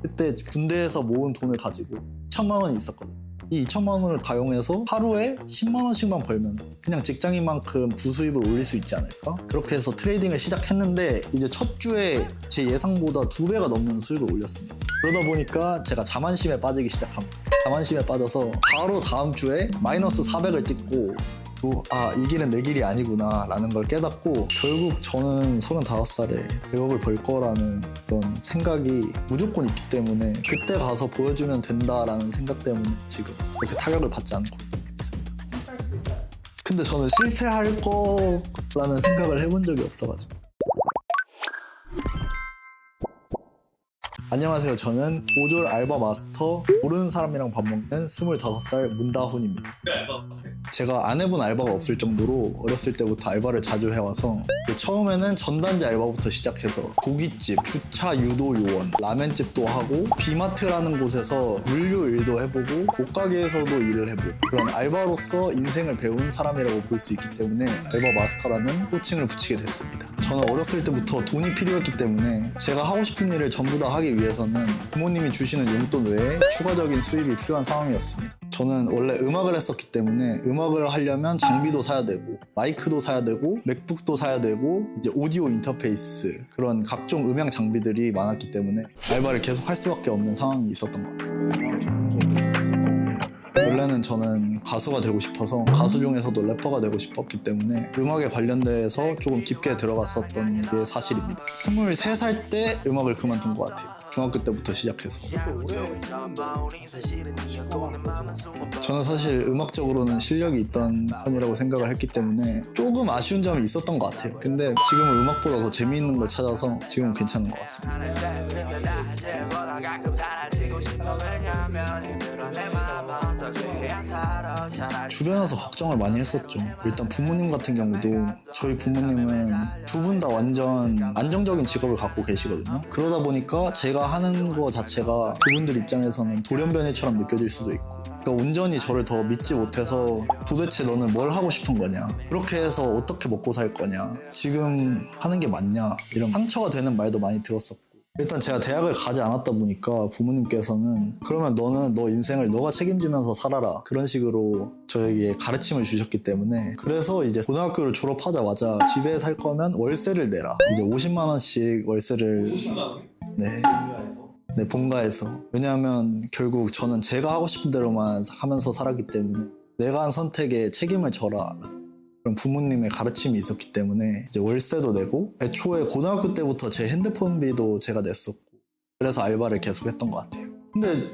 그때 군대에서 모은 돈을 가지고 2천만 원이 있었거든. 이 2천만 원을 가용해서 하루에 10만 원씩만 벌면 그냥 직장인만큼 부수입을 올릴 수 있지 않을까? 그렇게 해서 트레이딩을 시작했는데 이제 첫 주에 제 예상보다 2배가 넘는 수익을 올렸습니다. 그러다 보니까 제가 자만심에 빠지기 시작합니다. 자만심에 빠져서 바로 다음 주에 마이너스 400을 찍고 이 길은 내 길이 아니구나 라는 걸 깨닫고 결국 저는 35살에 100억을 벌 거라는 그런 생각이 무조건 있기 때문에 그때 가서 보여주면 된다라는 생각 때문에 지금 그렇게 타격을 받지 않고 있습니다. 근데 저는 실패할 거라는 생각을 해본 적이 없어가지고. 안녕하세요. 저는 고졸 알바 마스터, 모르는 사람이랑 밥 먹는 25살 문다훈입니다. 왜 알바 없어요? 제가 안 해본 알바가 없을 정도로 어렸을 때부터 알바를 자주 해와서 처음에는 전단지 알바부터 시작해서 고깃집, 주차 유도 요원, 라면집도 하고 비마트라는 곳에서 물류 일도 해보고 옷가게에서도 일을 해보고 그런 알바로서 인생을 배운 사람이라고 볼 수 있기 때문에 알바 마스터라는 호칭을 붙이게 됐습니다. 저는 어렸을 때부터 돈이 필요했기 때문에 제가 하고 싶은 일을 전부 다 하기 위해서는 부모님이 주시는 용돈 외에 추가적인 수입이 필요한 상황이었습니다. 저는 원래 음악을 했었기 때문에 음악을 하려면 장비도 사야 되고 마이크도 사야 되고 맥북도 사야 되고 이제 오디오 인터페이스 그런 각종 음향 장비들이 많았기 때문에 알바를 계속 할 수밖에 없는 상황이 있었던 것 같아요. 원래는 저는 가수가 되고 싶어서 가수 중에서도 래퍼가 되고 싶었기 때문에 음악에 관련돼서 조금 깊게 들어갔었던 게 사실입니다. 23살 때 음악을 그만둔 것 같아요. 중학교 때부터 시작해서. 저는 사실 음악적으로는 실력이 있던 편이라고 생각을 했기 때문에 조금 아쉬운 점이 있었던 것 같아요. 근데 지금은 음악보다 더 재미있는 걸 찾아서 지금은 괜찮은 것 같습니다. 주변에서 걱정을 많이 했었죠. 일단 부모님 같은 경우도 저희 부모님은 두 분 다 완전 안정적인 직업을 갖고 계시거든요. 그러다 보니까 제가 하는 거 자체가 그분들 입장에서는 돌연변이처럼 느껴질 수도 있고 그러니까 온전히 저를 더 믿지 못해서 도대체 너는 뭘 하고 싶은 거냐, 그렇게 해서 어떻게 먹고 살 거냐, 지금 하는 게 맞냐, 이런 상처가 되는 말도 많이 들었었고 일단 제가 대학을 가지 않았다 보니까 부모님께서는 그러면 너는 너 인생을 너가 책임지면서 살아라 그런 식으로 저에게 가르침을 주셨기 때문에 그래서 이제 고등학교를 졸업하자마자 집에 살 거면 월세를 내라, 이제 50만 원씩 월세를 50만 원? 네, 본가에서. 왜냐하면 결국 저는 제가 하고 싶은 대로만 하면서 살았기 때문에 내가 한 선택에 책임을 져라 그런 부모님의 가르침이 있었기 때문에 이제 월세도 내고 애초에 고등학교 때부터 제 핸드폰비도 제가 냈었고 그래서 알바를 계속 했던 것 같아요. 근데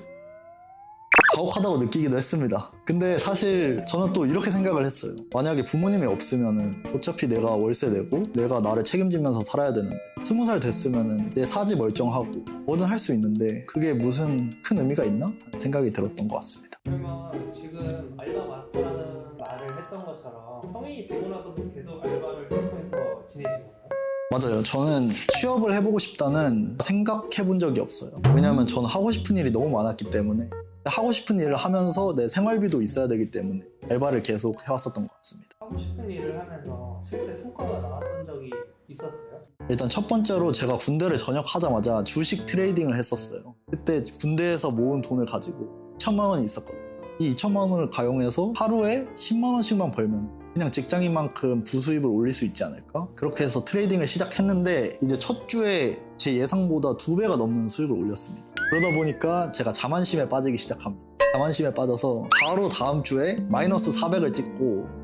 가혹하다고 느끼기도 했습니다. 근데 사실 저는 또 이렇게 생각을 했어요. 만약에 부모님이 없으면은 어차피 내가 월세 내고 내가 나를 책임지면서 살아야 되는데 20살 됐으면은 내 사지 멀쩡하고 뭐든 할 수 있는데 그게 무슨 큰 의미가 있나? 하는 생각이 들었던 것 같습니다. 그러면 지금 알바 마스터라는 말을 했던 것처럼 성인이 되고 나서도 계속 알바를 계속해서 지내신 건가요? 맞아요. 저는 취업을 해보고 싶다는 생각해 본 적이 없어요. 왜냐하면 저는 하고 싶은 일이 너무 많았기 때문에 하고 싶은 일을 하면서 내 생활비도 있어야 되기 때문에 알바를 계속 해왔었던 것 같습니다. 하고 싶은 일을 하면서 실제 성과가 나왔던 적이 있었어요? 일단 첫 번째로 제가 군대를 전역하자마자 주식 트레이딩을 했었어요. 그때 군대에서 모은 돈을 가지고 2천만 원이 있었거든요. 이 2천만 원을 가용해서 하루에 10만 원씩만 벌면 그냥 직장인만큼 부수입을 올릴 수 있지 않을까? 그렇게 해서 트레이딩을 시작했는데 이제 첫 주에 제 예상보다 2배가 넘는 수익을 올렸습니다. 그러다 보니까 제가 자만심에 빠지기 시작합니다. 자만심에 빠져서 바로 다음 주에 마이너스 400을 찍고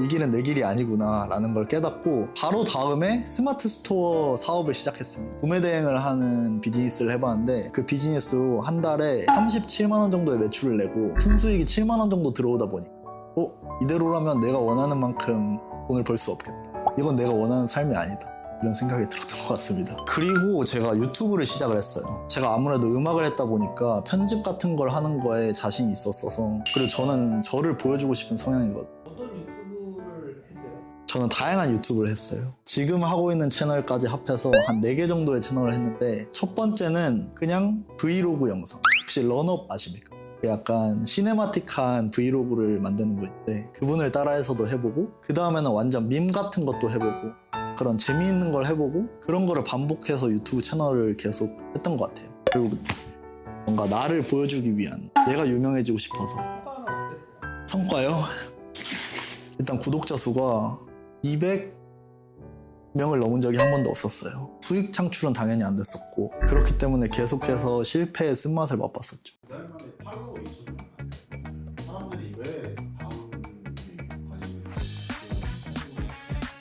이 길은 내 길이 아니구나 라는 걸 깨닫고 바로 다음에 스마트 스토어 사업을 시작했습니다. 구매 대행을 하는 비즈니스를 해봤는데 그 비즈니스로 한 달에 37만 원 정도의 매출을 내고 순수익이 7만 원 정도 들어오다 보니까 이대로라면 내가 원하는 만큼 돈을 벌 수 없겠다. 이건 내가 원하는 삶이 아니다. 이런 생각이 들었던 것 같습니다. 그리고 제가 유튜브를 시작을 했어요. 제가 아무래도 음악을 했다 보니까 편집 같은 걸 하는 거에 자신이 있었어서 그리고 저는 저를 보여주고 싶은 성향이거든요. 어떤 유튜브를 했어요? 저는 다양한 유튜브를 했어요. 지금 하고 있는 채널까지 합해서 한 4개 정도의 채널을 했는데 첫 번째는 그냥 브이로그 영상. 혹시 런업 아십니까? 약간 시네마틱한 브이로그를 만드는 분인데 그분을 따라해서도 해보고 그 다음에는 완전 밈 같은 것도 해보고 그런 재미있는 걸 해보고 그런 거를 반복해서 유튜브 채널을 계속 했던 것 같아요. 그리고 뭔가 나를 보여주기 위한, 내가 유명해지고 싶어서. 성과는 어땠어요? 성과요? 일단 구독자 수가 200명을 넘은 적이 한 번도 없었어요. 수익 창출은 당연히 안 됐었고, 그렇기 때문에 계속해서 실패의 쓴맛을 맛봤었죠. 그 만에 팔로워 있었던 거 아니에요? 사람들이 왜 다음에 관심을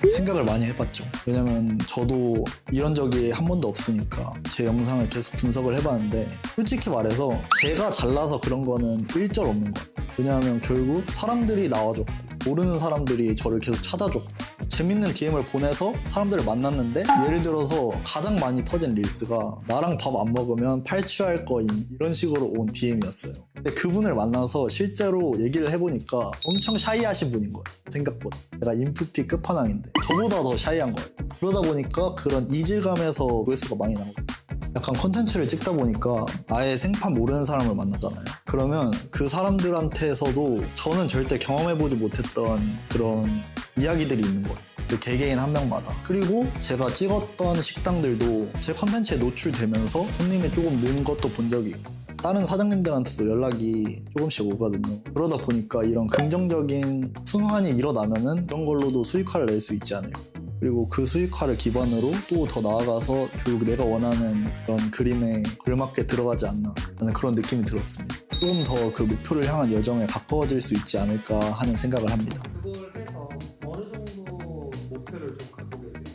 생각을 많이 해봤죠. 왜냐면 저도 이런 적이 한 번도 없으니까 제 영상을 계속 분석을 해봤는데, 솔직히 말해서 제가 잘나서 그런 거는 일절 없는 것 같아요. 왜냐하면 결국 사람들이 나와줬고, 모르는 사람들이 저를 계속 찾아줬고, 재밌는 DM을 보내서 사람들을 만났는데, 예를 들어서 가장 많이 터진 릴스가 나랑 밥 안 먹으면 팔취할 거임, 이런 식으로 온 DM이었어요. 근데 그분을 만나서 실제로 얘기를 해보니까 엄청 샤이하신 분인 거예요. 생각보다. 내가 인프피 끝판왕인데 저보다 더 샤이한 거예요. 그러다 보니까 그런 이질감에서 조회수가 많이 나온 거예요. 약간 컨텐츠를 찍다 보니까 아예 생판 모르는 사람을 만나잖아요. 그러면 그 사람들한테서도 저는 절대 경험해보지 못했던 그런 이야기들이 있는 거예요. 그 개개인 한 명마다. 그리고 제가 찍었던 식당들도 제 컨텐츠에 노출되면서 손님이 조금 는 것도 본 적이 있고, 다른 사장님들한테도 연락이 조금씩 오거든요. 그러다 보니까 이런 긍정적인 순환이 일어나면은 그런 걸로도 수익화를 낼 수 있지 않을까. 그리고 그 수익화를 기반으로 또 더 나아가서 결국 내가 원하는 그런 그림에 걸맞게 들어가지 않나 하는 그런 느낌이 들었습니다. 조금 더 그 목표를 향한 여정에 가까워질 수 있지 않을까 하는 생각을 합니다. 그걸 해서 어느 정도 목표를 좀 갖고 계세요?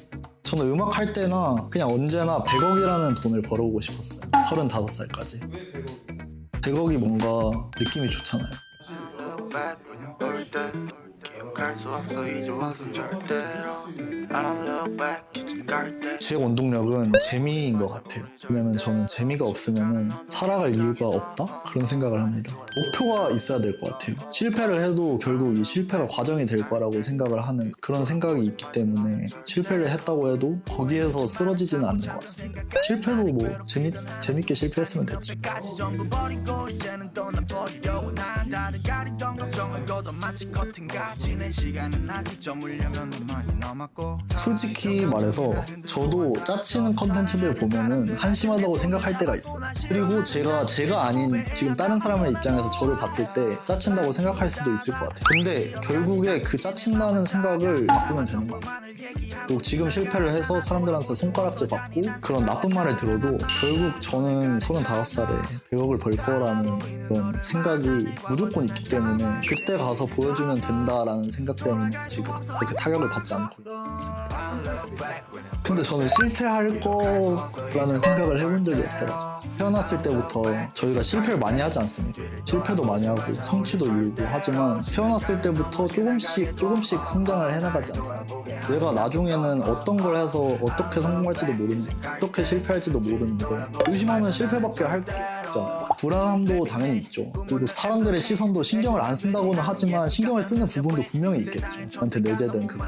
저는 음악 할 때나 그냥 언제나 100억이라는 돈을 벌어오고 싶었어요. 35살까지. 왜 100억이에요? 100억이 뭔가 느낌이 좋잖아요. look back 그냥 볼 때 기억할 수 없어 잊어와선 절대로 I don't look back 기준 갈때 제 원동력은 재미인 것 같아요. 왜냐면 저는 재미가 없으면은 살아갈 이유가 없다? 그런 생각을 합니다. 목표가 있어야 될 것 같아요. 실패를 해도 결국 이 실패가 과정이 될 거라고 생각을 하는 그런 생각이 있기 때문에 실패를 했다고 해도 거기에서 쓰러지지는 않는 것 같습니다. 실패도 뭐 재밌게 실패했으면 됐죠. 까지 전부 버리고 이제는 또난 버리려고 난 다른 가리던 걱정을 걷어 마치 커튼가 지낸 시간은 아직 저물려면 더 많이 남았고 솔직히 말해서 저도 짜치는 컨텐츠들 보면은 한심하다고 생각할 때가 있어요. 그리고 제가 아닌 지금 다른 사람의 입장에서 저를 봤을 때 짜친다고 생각할 수도 있을 것 같아요. 근데 결국에 그 짜친다는 생각을 바꾸면 되는 거 같아요. 또 지금 실패를 해서 사람들한테 손가락질 받고 그런 나쁜 말을 들어도 결국 저는 35살에 100억을 벌 거라는 그런 생각이 무조건 있기 때문에 그때 가서 보여주면 된다라는 생각 때문에 지금 그렇게 타격을 받지 않고 있습니다. 근데 저는 실패할 거라는 생각을 해본 적이 없어가지고, 태어났을 때부터 저희가 실패를 많이 하지 않습니까? 실패도 많이 하고 성취도 이루고 하지만 태어났을 때부터 조금씩 성장을 해나가지 않습니까? 내가 나중에는 어떤 걸 해서 어떻게 성공할지도 모르는데 어떻게 실패할지도 모르는데 의심하면 실패밖에 할 게 없잖아요. 불안함도 당연히 있죠. 그리고 사람들의 시선도 신경을 안 쓴다고는 하지만 신경을 쓰는 부분도 분명히 있겠죠. 저한테 내재된 그거.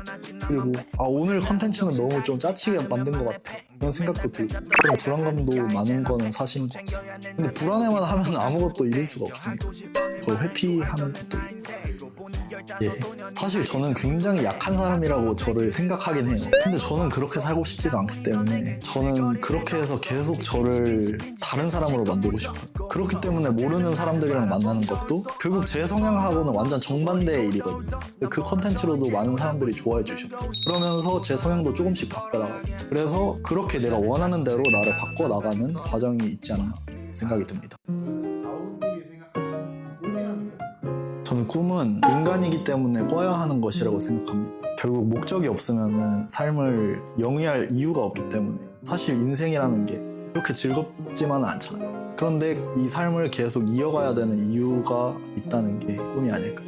그리고 오늘 컨텐츠는 너무 좀 짜치게 만든 것 같아, 이런 생각도 들고 그런 불안감도 많은 거는 사실인 것 같습니다. 근데 불안해만 하면 아무것도 이룰 수가 없으니까 그걸 회피하는 것도 사실 저는 굉장히 약한 사람이라고 저를 생각하긴 해요. 근데 저는 그렇게 살고 싶지가 않기 때문에 저는 그렇게 해서 계속 저를 다른 사람으로 만들고 싶어요. 그렇기 때문에 모르는 사람들이랑 만나는 것도 결국 제 성향하고는 완전 정반대의 일이거든요. 그 컨텐츠로도 많은 사람들이 좋아해 주셨고 그러면서 제 성향도 조금씩 바꿔나가고, 그래서 그렇게 내가 원하는 대로 나를 바꿔나가는 과정이 있지 않나 생각이 듭니다. 다운님이 생각하시는 꿈이라는 게 저는 꿈은 인간이기 때문에 꿔야 하는 것이라고 생각합니다. 결국 목적이 없으면 삶을 영위할 이유가 없기 때문에 사실 인생이라는 게 그렇게 즐겁지만은 않잖아요. 그런데 이 삶을 계속 이어가야 되는 이유가 있다는 게 꿈이 아닐까.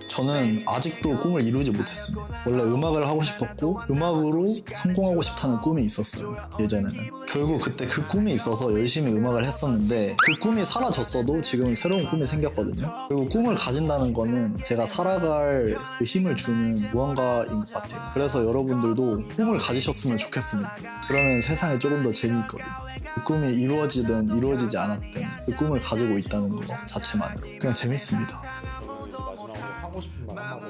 저는 아직도 꿈을 이루지 못했습니다. 원래 음악을 하고 싶었고 음악으로 성공하고 싶다는 꿈이 있었어요. 예전에는. 결국 그때 그 꿈이 있어서 열심히 음악을 했었는데 그 꿈이 사라졌어도 지금은 새로운 꿈이 생겼거든요. 그리고 꿈을 가진다는 거는 제가 살아갈 그 힘을 주는 무언가인 것 같아요. 그래서 여러분들도 꿈을 가지셨으면 좋겠습니다. 그러면 세상에 조금 더 재미있거든요. 그 꿈이 이루어지든 이루어지지 않았든 그 꿈을 가지고 있다는 것 자체만으로 그냥 재밌습니다. 마지막으로 하고 싶은 말 하고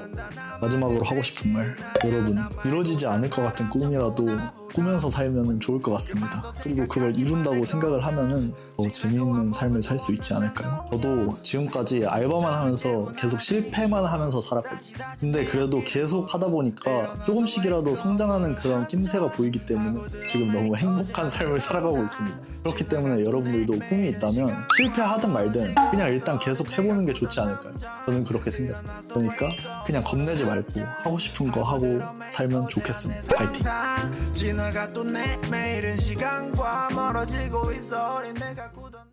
마지막으로 하고 싶은 말, 여러분 이루어지지 않을 것 같은 꿈이라도 꾸면서 살면 좋을 것 같습니다. 그리고 그걸 이룬다고 생각을 하면은 더 재미있는 삶을 살 수 있지 않을까요? 저도 지금까지 알바만 하면서 계속 실패만 하면서 살았거든요. 근데 그래도 계속 하다 보니까 조금씩이라도 성장하는 그런 낌새가 보이기 때문에 지금 너무 행복한 삶을 살아가고 있습니다. 그렇기 때문에 여러분들도 꿈이 있다면 실패하든 말든 그냥 일단 계속 해보는 게 좋지 않을까요? 저는 그렇게 생각해요. 그러니까 그냥 겁내지 말고 하고 싶은 거 하고 살면 좋겠습니다. 파이팅! 지나가 또 내 매일은 시간과 멀어지고 있어 어린 내가 굳어